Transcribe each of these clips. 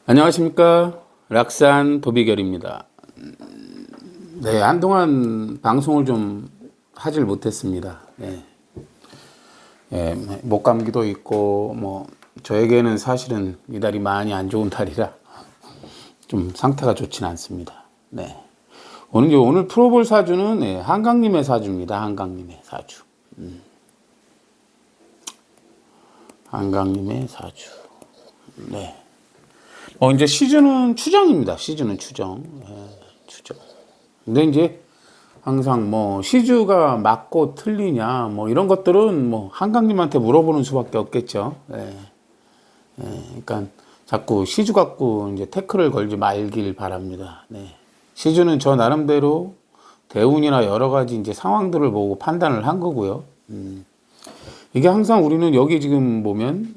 안녕하십니까. 락산 도비결입니다. 네, 한동안 방송을 좀 하질 못했습니다. 네. 예, 목감기도 있고, 저에게는 사실은 이달이 많이 안 좋은 달이라 좀 상태가 좋지는 않습니다. 네. 오늘 풀어볼 사주는 한강님의 사주입니다. 한강님의 사주. 한강님의 사주. 네. 이제 시즌은 추정입니다. 시즌은 추정. 추정. 근데 이제 항상 시주가 맞고 틀리냐, 이런 것들은 한강님한테 물어보는 수밖에 없겠죠. 그러니까 자꾸 시주 갖고 이제 태클을 걸지 말길 바랍니다. 네. 시주는 저 나름대로 대운이나 여러 가지 이제 상황들을 보고 판단을 한 거고요. 이게 항상 우리는 여기 지금 보면,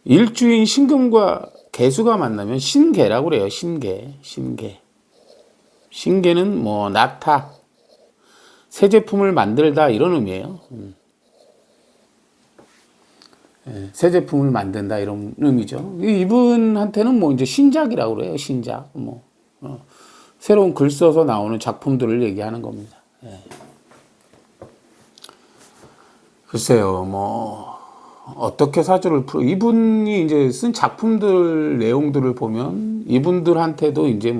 일주인 신금과 개수가 만나면 신개라고 그래요. 신개. 신개는 낙타, 새 제품을 만들다 이런 의미예요. 새 제품을 만든다 이런 의미죠. 이분한테는 이제 신작이라고 그래요. 신작. 새로운 글 써서 나오는 작품들을 얘기하는 겁니다. 글쎄요, 어떻게 사주를 이분이 이제 쓴 작품들 내용들을 보면 이분들한테도 이제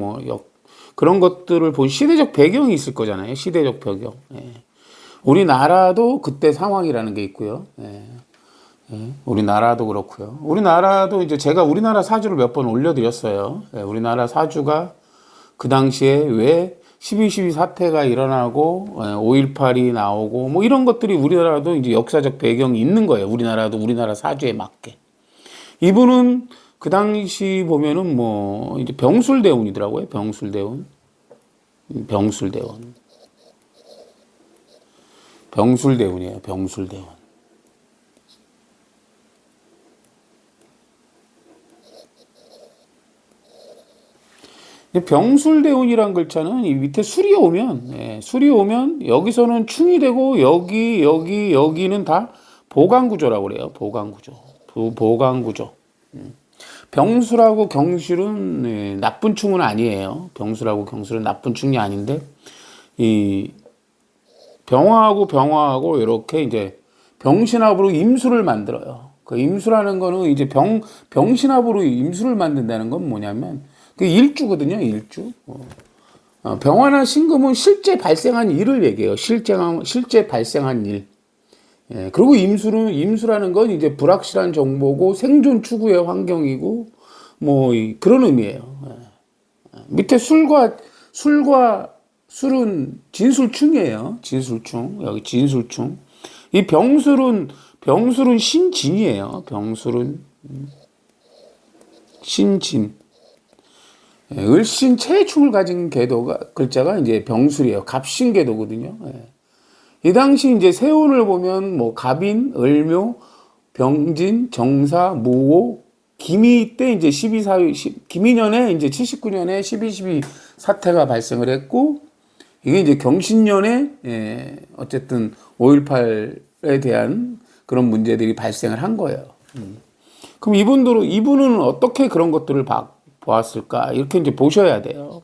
그런 것들을 본 시대적 배경이 있을 거잖아요. 시대적 배경. 우리나라도 그때 상황이라는 게 있고요. 우리나라도 그렇고요. 우리나라도 이제 제가 우리나라 사주를 몇 번 올려드렸어요. 우리나라 사주가 그 당시에 왜 12.12 사태가 일어나고 5.18이 나오고 이런 것들이 우리나라도 이제 역사적 배경이 있는 거예요. 우리나라도 우리나라 사주에 맞게. 이분은 그 당시 보면은 이제 병술대운이더라고요. 병술대운. 병술대운이에요. 병술대운. 병술대운이란 글자는 이 밑에 술이 오면 여기서는 충이 되고 여기는 다 보강구조라고 그래요. 보강구조. 보강구조. 병술하고 경술은 나쁜 충은 아니에요. 병술하고 경술은 나쁜 충이 아닌데 이 병화하고 이렇게 이제 병신합으로 임수를 만들어요. 그 임수라는 거는 이제 병신합으로 임수를 만든다는 건 뭐냐면 그 일주거든요. 일주. 병화나 신금은 실제 발생한 일을 얘기해요. 실제 발생한 일. 그리고 임수라는 건 이제 불확실한 정보고 생존 추구의 환경이고 그런 의미예요. 밑에 술은 진술충이에요. 진술충. 여기 진술충. 이 병술은 신진이에요. 병술은 신진. 을신 체충을 가진 글자가 이제 병술이에요. 갑신궤도거든요. 이 당시 이제 세운을 보면 갑인, 을묘, 병진, 정사, 무오, 기미 때 이제 기미년에 이제 79년에 12.12 사태가 발생을 했고 이게 이제 경신년에 어쨌든 5.18에 대한 그런 문제들이 발생을 한 거예요. 그럼 이분은 어떻게 그런 것들을 보았을까? 이렇게 이제 보셔야 돼요.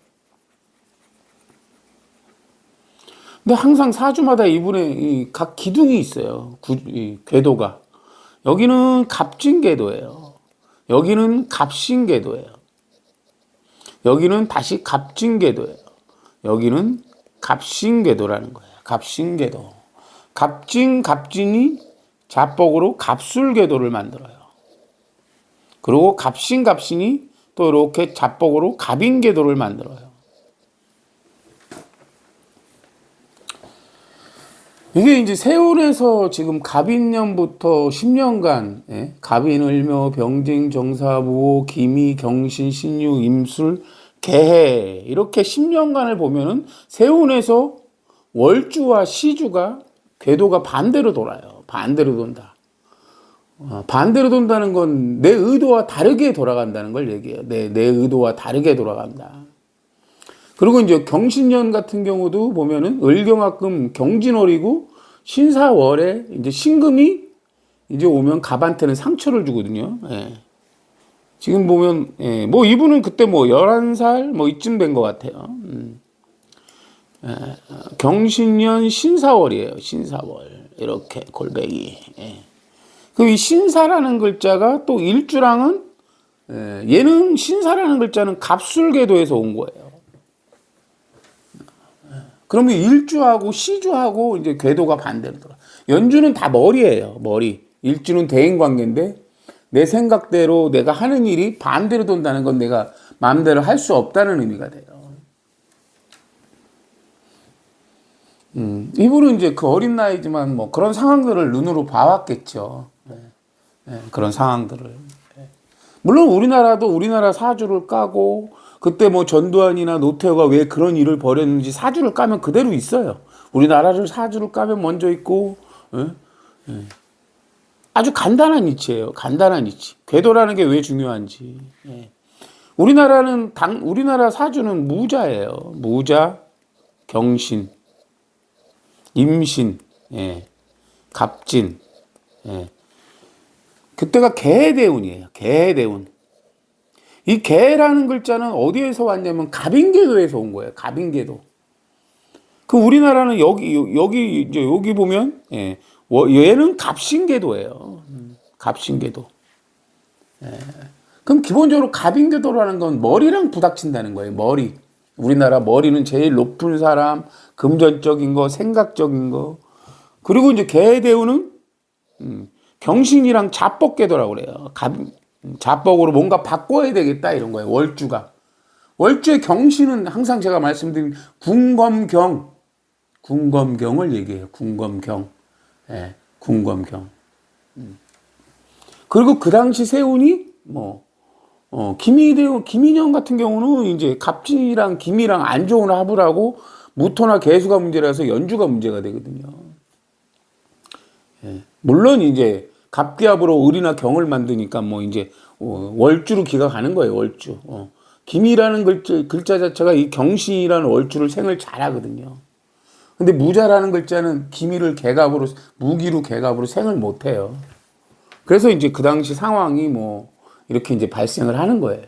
근데 항상 사주마다 이분의 각 기둥이 있어요. 궤도가. 여기는 갑진궤도예요. 여기는 갑신궤도예요. 여기는 다시 갑진궤도예요. 여기는 갑신궤도라는 거예요. 갑신궤도. 갑진이 자복으로 갑술궤도를 만들어요. 그리고 갑신이 또 이렇게 자복으로 갑인궤도를 만들어요. 이게 이제 세운에서 지금 갑인년부터 10년간 갑인, 을묘, 병진, 정사, 무오, 기미, 경신, 신유, 임술, 개해 이렇게 10년간을 보면은 세운에서 월주와 시주가 궤도가 반대로 돌아요. 반대로 돈다. 반대로 돈다는 건 내 의도와 다르게 돌아간다는 걸 얘기해요. 내 의도와 다르게 돌아간다. 그리고 이제 경신년 같은 경우도 보면은 을경합금 경진월이고 신사월에 이제 신금이 이제 오면 갑한테는 상처를 주거든요. 지금 보면, 예, 뭐 이분은 그때 뭐 11살 뭐 이쯤 된 것 같아요. 경신년 신사월이에요. 신사월. 이렇게 골뱅이. 예. 그이 신사라는 글자가 또 일주랑은, 예, 얘는 신사라는 글자는 갑술궤도에서 온 거예요. 그러면 일주하고 시주하고 이제 궤도가 반대로 돌아. 연주는 다 머리예요. 머리. 일주는 대인 관계인데 내 생각대로 내가 하는 일이 반대로 돈다는 건 내가 마음대로 할 수 없다는 의미가 돼요. 이분은 이제 그 어린 나이지만 뭐 그런 상황들을 눈으로 봐왔겠죠. 네. 네, 그런 상황들을. 네. 물론 우리나라도 우리나라 사주를 까고 그때 뭐 전두환이나 노태우가 왜 그런 일을 벌였는지 사주를 까면 그대로 있어요. 우리나라를 사주를 까면 먼저 있고, 예? 예. 아주 간단한 이치예요. 간단한 이치. 궤도라는 게 왜 중요한지. 예. 우리나라 사주는 무자예요. 무자, 경신, 임신, 예. 갑진. 예. 그때가 개해대운이에요. 개해대운. 이 개라는 글자는 어디에서 왔냐면 갑인궤도에서 온 거예요. 갑인궤도. 그 우리나라는 여기 이제 여기 보면, 예. 얘는 갑신궤도예요. 갑신궤도. 예. 그럼 기본적으로 갑인궤도라는 건 머리랑 부닥친다는 거예요. 머리. 우리나라 머리는 제일 높은 사람, 금전적인 거, 생각적인 거. 그리고 이제 개대우는 경신이랑 자뻑궤도라고 그래요. 자뻑으로 뭔가 바꿔야 되겠다 이런 거예요. 월주가. 월주의 경신은 항상 제가 말씀드린 궁검경을 얘기해요. 궁검경. 예, 궁검경. 그리고 그 당시 세운이 김인영 같은 경우는 이제 갑진이랑 김이랑 안 좋은 합을 무토나 개수가 문제라서 연주가 문제가 되거든요. 예. 물론 이제 갑기합으로 을이나 경을 만드니까 뭐 이제 월주로 기가 가는 거예요. 월주. 김이라는 글자 자체가 이 경신이라는 월주를 생을 잘하거든요. 근데 무자라는 글자는 기미를 개갑으로 무기로 개갑으로 생을 못해요. 그래서 이제 그 당시 상황이 뭐 이렇게 이제 발생을 하는 거예요.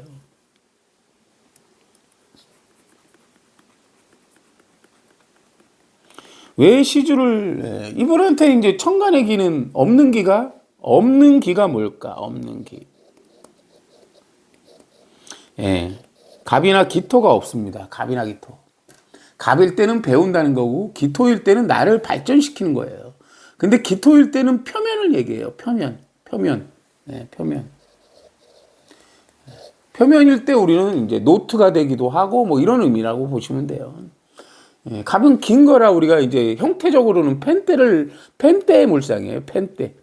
왜 시주를 이분한테 이제 천간의 기는 없는 기가 뭘까? 없는 기. 예. 갑이나 기토가 없습니다. 갑이나 기토. 갑일 때는 배운다는 거고 기토일 때는 나를 발전시키는 거예요. 근데 기토일 때는 표면을 얘기해요. 표면. 네, 표면. 표면일 때 우리는 이제 노트가 되기도 하고 뭐 이런 의미라고 보시면 돼요. 예, 갑은 긴 거라 우리가 이제 형태적으로는 펜대의 물상이에요. 펜대.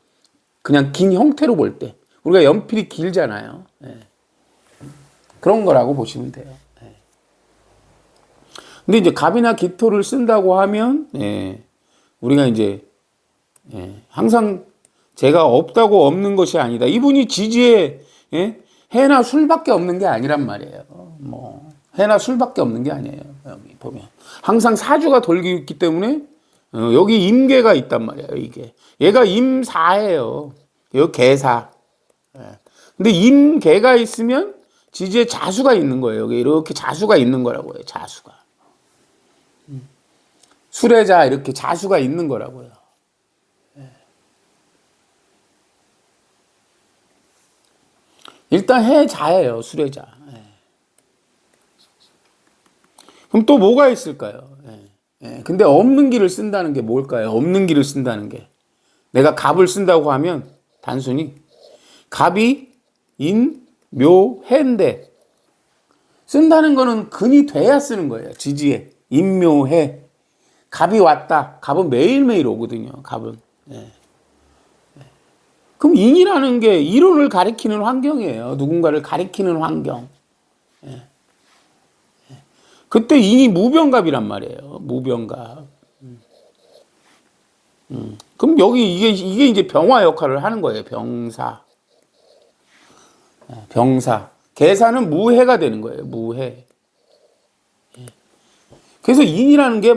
그냥 긴 형태로 볼 때. 우리가 연필이 길잖아요. 예. 그런 거라고 보시면 돼요. 예. 근데 이제 갑이나 기토를 쓴다고 하면, 예, 우리가 이제, 예, 항상 제가 없다고 없는 것이 아니다. 이분이 지지에, 예, 해나 술밖에 없는 게 아니란 말이에요. 뭐, 해나 술밖에 없는 게 아니에요. 여기 보면. 항상 사주가 돌기 있기 때문에, 여기 임계가 있단 말이에요, 이게. 얘가 임사예요. 여기 개사. 예. 근데 임계가 있으면 지지에 자수가 있는 거예요. 여기 이렇게 자수가 있는 거라고 해요, 자수가. 수레자 이렇게 자수가 있는 거라고요. 일단 해자예요, 수레자. 그럼 또 뭐가 있을까요? 근데 없는 길을 쓴다는 게 뭘까요? 없는 길을 쓴다는 게. 내가 갑을 쓴다고 하면 단순히 갑이 인, 묘, 해인데 쓴다는 거는 근이 돼야 쓰는 거예요. 지지에. 인묘해. 갑이 왔다. 갑은 매일매일 오거든요. 갑은. 그럼 인이라는 게 이론을 가리키는 환경이에요. 누군가를 가리키는 환경. 그때 인이 무병갑이란 말이에요. 무병갑. 그럼 여기 이게 이제 병화 역할을 하는 거예요. 병사. 병사. 계사는 무해가 되는 거예요. 무해. 그래서 인이라는 게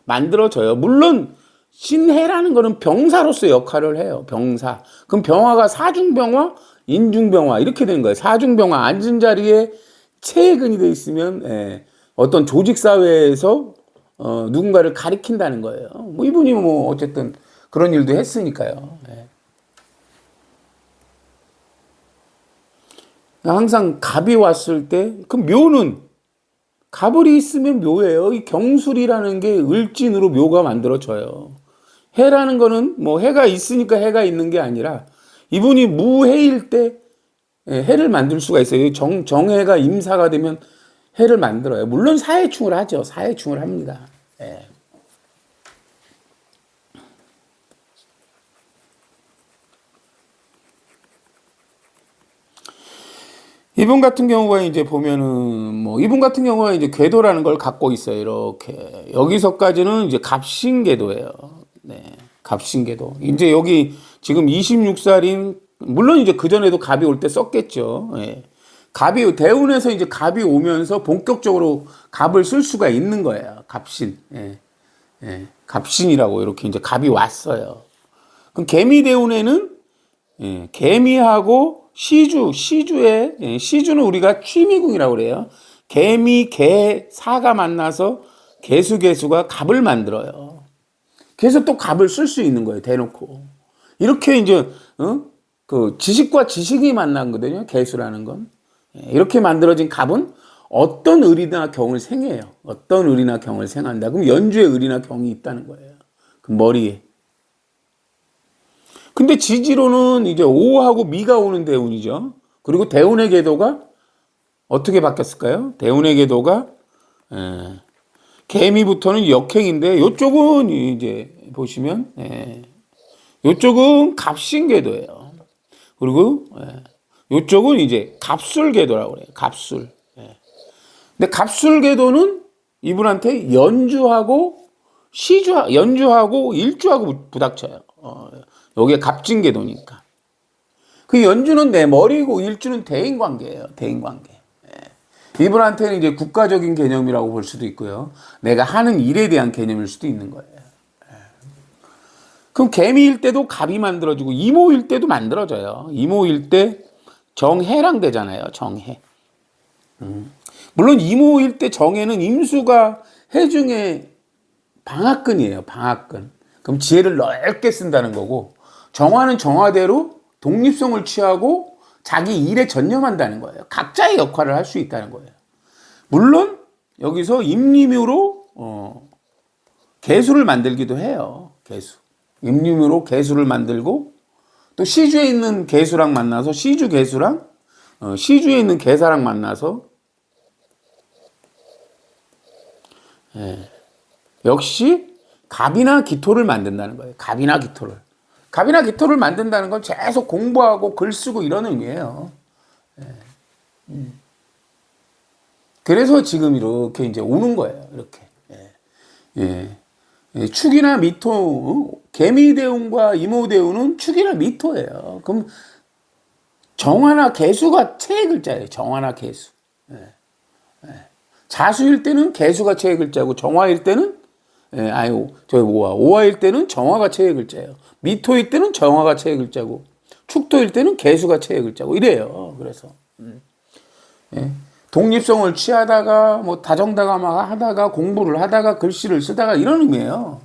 만들어져요. 물론 신해라는 거는 병사로서 역할을 해요. 병사. 그럼 병화가 사중병화, 인중병화 이렇게 되는 거예요. 사중병화 앉은 자리에 체근이 돼 있으면 어떤 조직 사회에서 누군가를 가리킨다는 거예요. 뭐 이분이 뭐 어쨌든 그런 일도 했으니까요. 항상 갑이 왔을 때 그 묘는 갑을이 있으면 묘예요. 이 경술이라는 게 을진으로 묘가 만들어져요. 해라는 거는 뭐 해가 있으니까 해가 있는 게 아니라 이분이 무해일 때 해를 만들 수가 있어요. 정해가 임사가 되면 해를 만들어요. 물론 사해충을 하죠. 사해충을 합니다. 예. 이분 같은 경우가 이제 보면은 뭐 이분 같은 경우가 이제 궤도라는 걸 갖고 있어요. 이렇게 여기서까지는 이제 갑신궤도예요. 네, 갑신궤도. 이제 여기 지금 26살인 물론 이제 그 전에도 갑이 올 때 썼겠죠. 예. 갑이 대운에서 이제 갑이 오면서 본격적으로 갑을 쓸 수가 있는 거예요. 갑신. 예. 예. 갑신이라고 이렇게 이제 갑이 왔어요. 그럼 개미 대운에는 개미하고 시주는 우리가 취미궁이라고 그래요. 개미, 개, 사가 만나서 개수가 갑을 만들어요. 그래서 또 갑을 쓸 수 있는 거예요. 대놓고. 이렇게 이제, 그 지식과 지식이 만난 거거든요. 개수라는 건. 이렇게 만들어진 갑은 어떤 을이나 경을 생해요. 어떤 을이나 경을 생한다. 그럼 연주에 을이나 경이 있다는 거예요. 그 머리에. 근데 지지로는 이제 오하고 미가 오는 대운이죠. 그리고 대운의 궤도가 어떻게 바뀌었을까요? 대운의 궤도가 개미부터는 역행인데 요쪽은 이제 보시면 요쪽은 갑신 궤도예요. 그리고 요쪽은 이제 갑술 궤도라고 그래요. 갑술. 근데 갑술 궤도는 이분한테 연주하고 일주하고 부닥쳐요. 여기에 갑진궤도니까. 그 연주는 내 머리고 일주는 대인관계예요. 대인관계. 이분한테는 이제 국가적인 개념이라고 볼 수도 있고요. 내가 하는 일에 대한 개념일 수도 있는 거예요. 그럼 개미일 때도 갑이 만들어지고 이모일 때도 만들어져요. 이모일 때 정해랑 되잖아요. 정해. 물론 이모일 때 정해는 임수가 해 중에 방학근이에요. 방학근. 그럼 지혜를 넓게 쓴다는 거고 정화는 정화대로 독립성을 취하고 자기 일에 전념한다는 거예요. 각자의 역할을 할 수 있다는 거예요. 물론 여기서 임림으로 개수를 만들기도 해요. 개수. 임림으로 개수를 만들고 또 시주에 있는 개수랑 만나서 시주 개수랑 시주에 있는 개사랑 만나서 역시 갑이나 기토를 만든다는 거예요. 갑이나 기토를. 갑이나 기토를 만든다는 건 계속 공부하고 글 쓰고 이런 의미예요. 그래서 지금 이렇게 이제 오는 거예요. 이렇게. 축이나 미토, 개미대운과 이모대운은 축이나 미토예요. 그럼 정화나 개수가 체의 글자예요. 정화나 개수. 자수일 때는 개수가 체의 글자고 정화일 때는 오화일 때는 정화가 체의 글자예요. 미토일 때는 정화가 체의 글자고 축토일 때는 개수가 체의 글자고 이래요. 그래서 독립성을 취하다가 뭐 다정다감하다가 하다가 공부를 하다가 글씨를 쓰다가 이런 의미예요.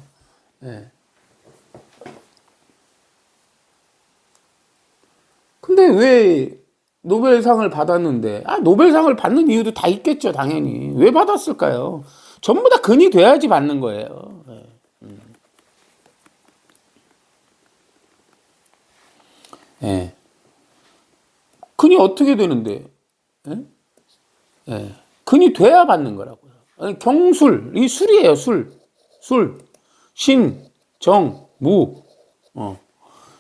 근데 왜 노벨상을 받았는데 노벨상을 받는 이유도 다 있겠죠. 당연히. 왜 받았을까요? 전부 다 근이 돼야지 받는 거예요. 근이 어떻게 되는데? 근이 돼야 받는 거라고요. 아니, 경술, 이 술이에요. 술. 신, 정, 무.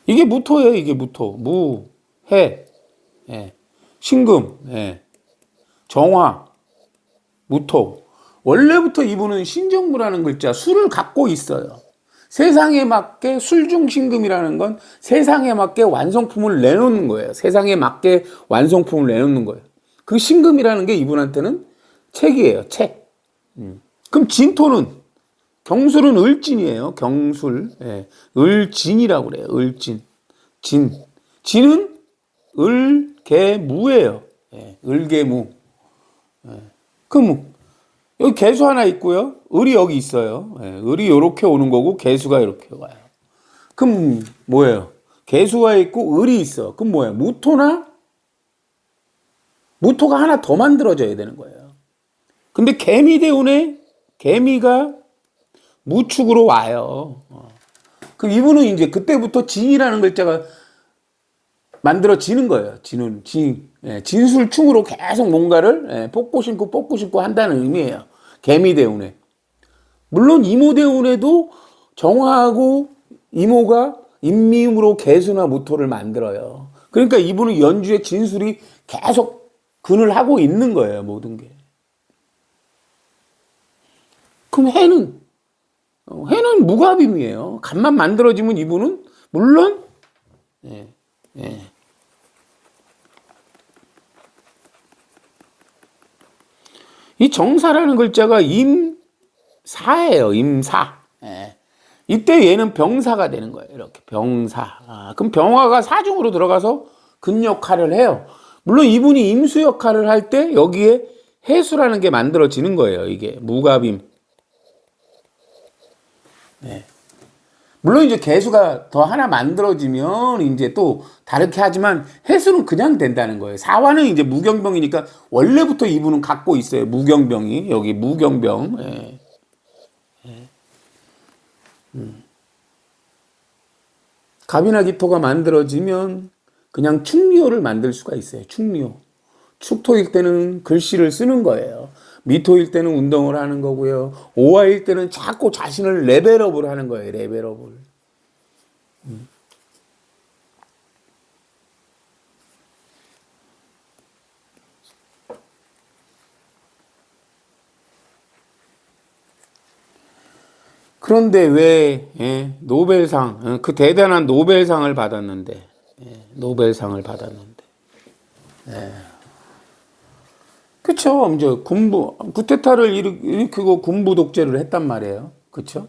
이게 무토예요. 이게 무토. 무, 해, 신금, 정화, 무토. 원래부터 이분은 신정무라는 글자, 술을 갖고 있어요. 세상에 맞게 술중신금이라는 건 세상에 맞게 완성품을 내놓는 거예요. 세상에 맞게 완성품을 내놓는 거예요. 그 신금이라는 게 이분한테는 책이에요. 책. 그럼 진토는 경술은 을진이에요. 경술. 예. 을진이라고 그래요. 을진. 진. 진은 을개무예요. 예. 을개무. 그 여기 개수 하나 있고요. 을이 여기 있어요. 예. 을이 이렇게 오는 거고 개수가 이렇게 와요. 그럼 뭐예요? 개수가 있고 을이 있어. 그럼 뭐예요? 무토가 하나 더 만들어져야 되는 거예요. 근데 개미대운에 개미가 무축으로 와요. 그럼 이분은 이제 그때부터 진이라는 글자가 만들어지는 거예요. 진술충으로 계속 뭔가를 뽑고 심고 한다는 의미예요. 개미대운에. 물론 이모대운에도 정화하고 이모가 인미음으로 개수나 무토를 만들어요. 그러니까 이분은 연주의 진술이 계속 근을 하고 있는 거예요. 모든 게. 그럼 해는 무갑임이에요. 간만 만들어지면 이분은 물론 예, 예. 이 정사라는 글자가 임사예요. 임사. 예. 이때 얘는 병사가 되는 거예요. 이렇게 병사. 그럼 병화가 사중으로 들어가서 근 역할을 해요. 물론 이분이 임수 역할을 할 때 여기에 해수라는 게 만들어지는 거예요. 이게 무갑임. 네. 물론 이제 개수가 더 하나 만들어지면 이제 또 다르게 하지만 해수는 그냥 된다는 거예요. 사화는 이제 무경병이니까 원래부터 이분은 갖고 있어요. 무경병이 여기 무경병. 예. 갑이나 기토가 만들어지면 그냥 충묘를 만들 수가 있어요. 충묘. 축토일 때는 글씨를 쓰는 거예요. 미토일 때는 운동을 하는 거고요. 오화일 때는 자꾸 자신을 레벨업을 하는 거예요. 레벨업을. 그런데 왜 노벨상 그 대단한 노벨상을 받았는데 노벨상을 받았는데 그쵸. 이제 쿠데타를 일으키고 군부 독재를 했단 말이에요. 그쵸.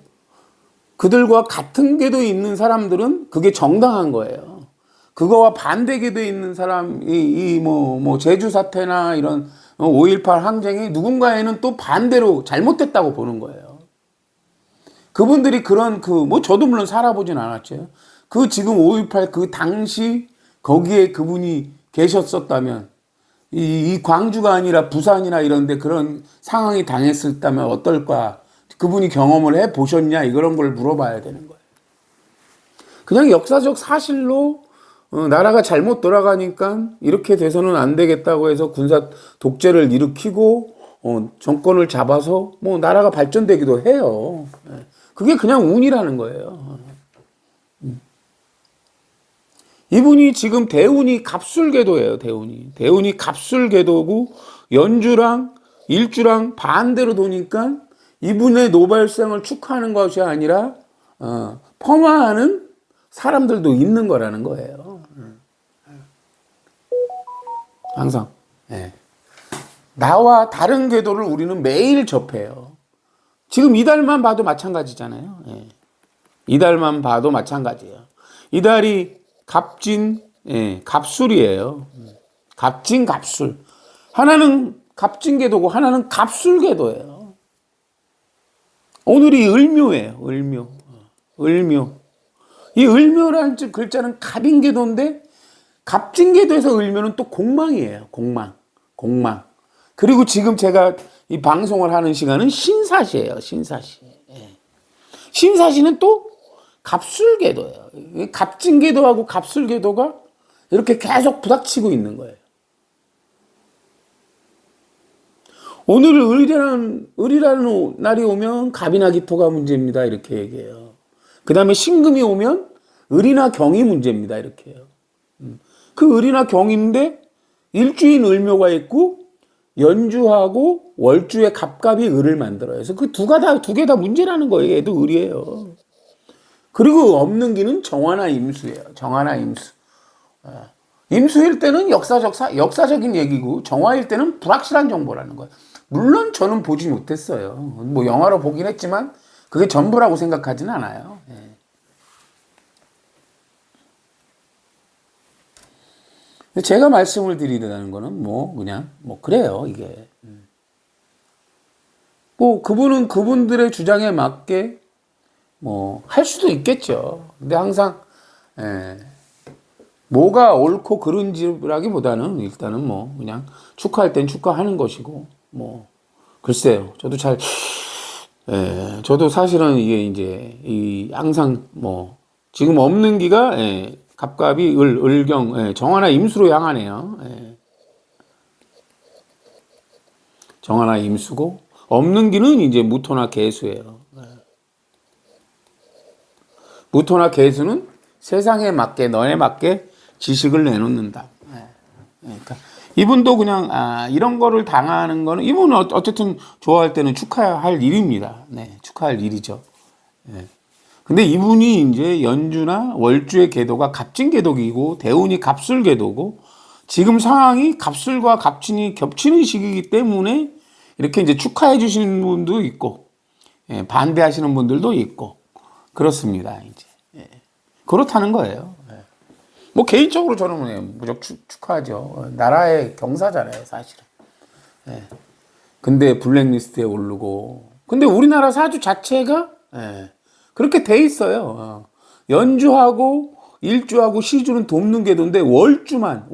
그들과 같은 궤도에 있는 사람들은 그게 정당한 거예요. 그거와 반대 궤도에 있는 사람이 제주 사태나 이런 5.18 항쟁이 누군가에는 또 반대로 잘못됐다고 보는 거예요. 그분들이 그런 저도 물론 살아보진 않았죠. 지금 5.18 그 당시 거기에 그분이 계셨었다면 이 광주가 아니라 부산이나 이런 데 그런 상황이 당했었다면 어떨까? 그분이 경험을 해 보셨냐? 이런 걸 물어봐야 되는 거예요. 그냥 역사적 사실로 나라가 잘못 돌아가니까 이렇게 돼서는 안 되겠다고 해서 군사 독재를 일으키고 정권을 잡아서 나라가 발전되기도 해요. 그게 그냥 운이라는 거예요. 이분이 지금 대운이 갑술궤도예요. 대운이 갑술궤도고 연주랑 일주랑 반대로 도니까 이분의 노벨상을 축하하는 것이 아니라 폄하하는 사람들도 있는 거라는 거예요. 항상 나와 다른 궤도를 우리는 매일 접해요. 지금 이달만 봐도 마찬가지잖아요. 이달만 봐도 마찬가지예요. 이달이 갑진, 갑술이에요. 갑진, 갑술. 하나는 갑진궤도고 하나는 갑술궤도예요. 오늘이 을묘예요. 을묘. 이 을묘라는 글자는 갑인궤도인데 갑진궤도에서 을묘는 또 공망이에요. 공망. 그리고 지금 제가 이 방송을 하는 시간은 신사시예요. 신사시는 또 갑술궤도예요. 갑진궤도하고 갑술궤도가 이렇게 계속 부닥치고 있는 거예요. 오늘 을이라는 날이 오면 갑이나 기토가 문제입니다. 이렇게 얘기해요. 그 다음에 신금이 오면 을이나 경이 문제입니다. 이렇게 해요. 그 을이나 경인데 일주인 을묘가 있고 연주하고 월주의 갑갑이 을을 만들어요. 그래서 그 두 개 다 문제라는 거예요. 얘도 을이에요. 그리고 없는 기는 정화나 임수예요. 임수일 때는 역사적인 얘기고 정화일 때는 불확실한 정보라는 거예요. 물론 저는 보지 못했어요. 영화로 보긴 했지만 그게 전부라고 생각하지는 않아요. 예. 근데 제가 말씀을 드리려는 거는 그냥 그래요, 이게. 그분은 그분들의 주장에 맞게 할 수도 있겠죠. 근데 항상, 예, 뭐가 옳고 그른지라기보다는 일단은 그냥 축하할 땐 축하하는 것이고, 글쎄요. 저도 사실은 이게 이제, 항상 지금 없는 기가, 갑갑이 을경, 정화나 임수로 향하네요. 정화나 임수고, 없는 기는 이제 무토나 개수예요. 무토나 개수는 세상에 맞게, 너에 맞게 지식을 내놓는다. 그러니까 이분도 그냥 이런 거를 당하는 거는 이분은 어쨌든 좋아할 때는 축하할 일입니다. 네, 축하할 일이죠. 근데 이분이 이제 연주나 월주의 궤도가 갑진 궤도이고 대운이 갑술 궤도고 지금 상황이 갑술과 갑진이 겹치는 시기이기 때문에 이렇게 이제 축하해 주시는 분도 있고 반대하시는 분들도 있고 그렇습니다. 이제 그렇다는 거예요. 개인적으로 저는 무조건 축하하죠. 나라의 경사잖아요, 사실은. 근데 블랙리스트에 오르고. 근데 우리나라 사주 자체가 그렇게 돼 있어요. 연주하고 일주하고 시주는 돕는 궤도인데 월주만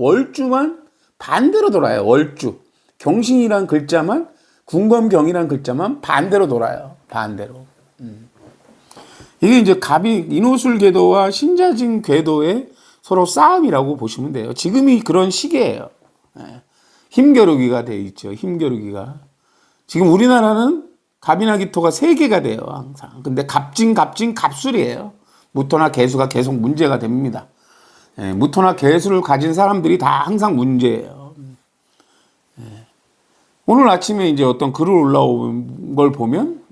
반대로 돌아요. 월주. 경신이란 글자만 군검경이란 글자만 반대로 돌아요. 반대로. 이게 이제 갑이 인호술 궤도와 신자진 궤도의 서로 싸움이라고 보시면 돼요. 지금이 그런 시기예요. 힘겨루기가 돼 있죠. 힘겨루기가. 지금 우리나라는 갑이나 기토가 3개가 돼요. 항상. 근데 갑진, 갑술이에요. 무토나 개수가 계속 문제가 됩니다. 무토나 개수를 가진 사람들이 다 항상 문제예요. 오늘 아침에 이제 어떤 글을 올라온 걸 보면,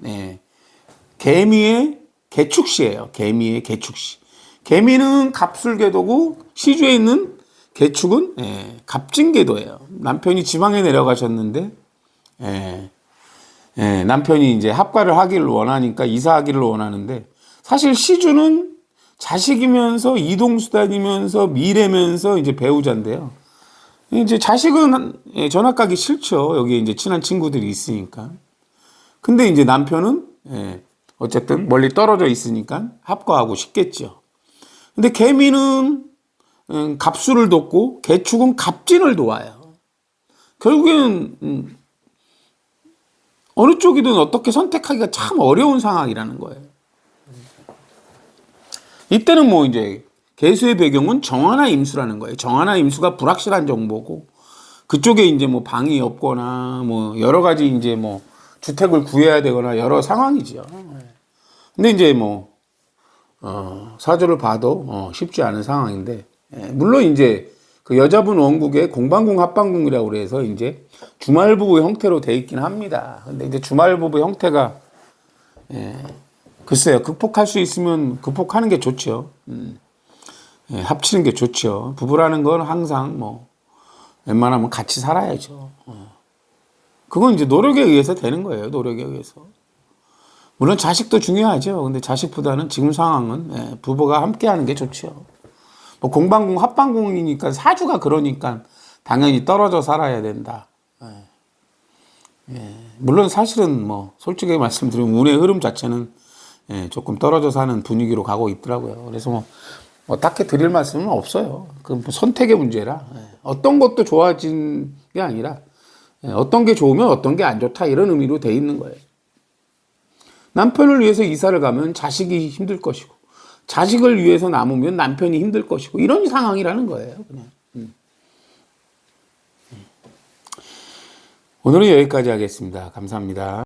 개미의 개축시예요. 개미의 개축시. 개미는 갑술궤도고 시주에 있는 개축은 갑진궤도예요. 남편이 지방에 내려가셨는데 남편이 이제 합가를 하기를 원하니까 이사하기를 원하는데 사실 시주는 자식이면서 이동수단이면서 미래면서 이제 배우자인데요. 이제 자식은 전학 가기 싫죠. 여기 이제 친한 친구들이 있으니까. 근데 이제 남편은 어쨌든 멀리 떨어져 있으니까 합가하고 싶겠죠. 근데 개미는 갑술을 돕고 개축은 갑진을 도와요. 결국에는 어느 쪽이든 어떻게 선택하기가 참 어려운 상황이라는 거예요. 이때는 이제 개수의 배경은 정화나 임수라는 거예요. 정화나 임수가 불확실한 정보고 그쪽에 이제 방이 없거나 여러 가지 이제 주택을 구해야 되거나 여러 상황이죠. 근데 이제 사주를 봐도 쉽지 않은 상황인데 물론 이제 그 여자분 원국에 공방궁 합방궁이라고 그래서 이제 주말부부 형태로 돼 있긴 합니다. 근데 이제 주말부부 형태가 글쎄요, 극복할 수 있으면 극복하는 게 좋죠. 합치는 게 좋죠. 부부라는 건 항상 웬만하면 같이 살아야죠. 그건 이제 노력에 의해서 되는 거예요. 노력에 의해서. 물론 자식도 중요하죠. 근데 자식보다는 지금 상황은 부부가 함께 하는 게 좋죠. 공방궁, 합방궁이니까 사주가 그러니까 당연히 떨어져 살아야 된다. 물론 사실은 솔직히 말씀드리면 운의 흐름 자체는 조금 떨어져 사는 분위기로 가고 있더라고요. 그래서 딱히 드릴 말씀은 없어요. 그 선택의 문제라 어떤 것도 좋아진 게 아니라 어떤 게 좋으면 어떤 게 안 좋다 이런 의미로 돼 있는 거예요. 남편을 위해서 이사를 가면 자식이 힘들 것이고 자식을 위해서 남으면 남편이 힘들 것이고 이런 상황이라는 거예요. 그냥. 오늘은 여기까지 하겠습니다. 감사합니다.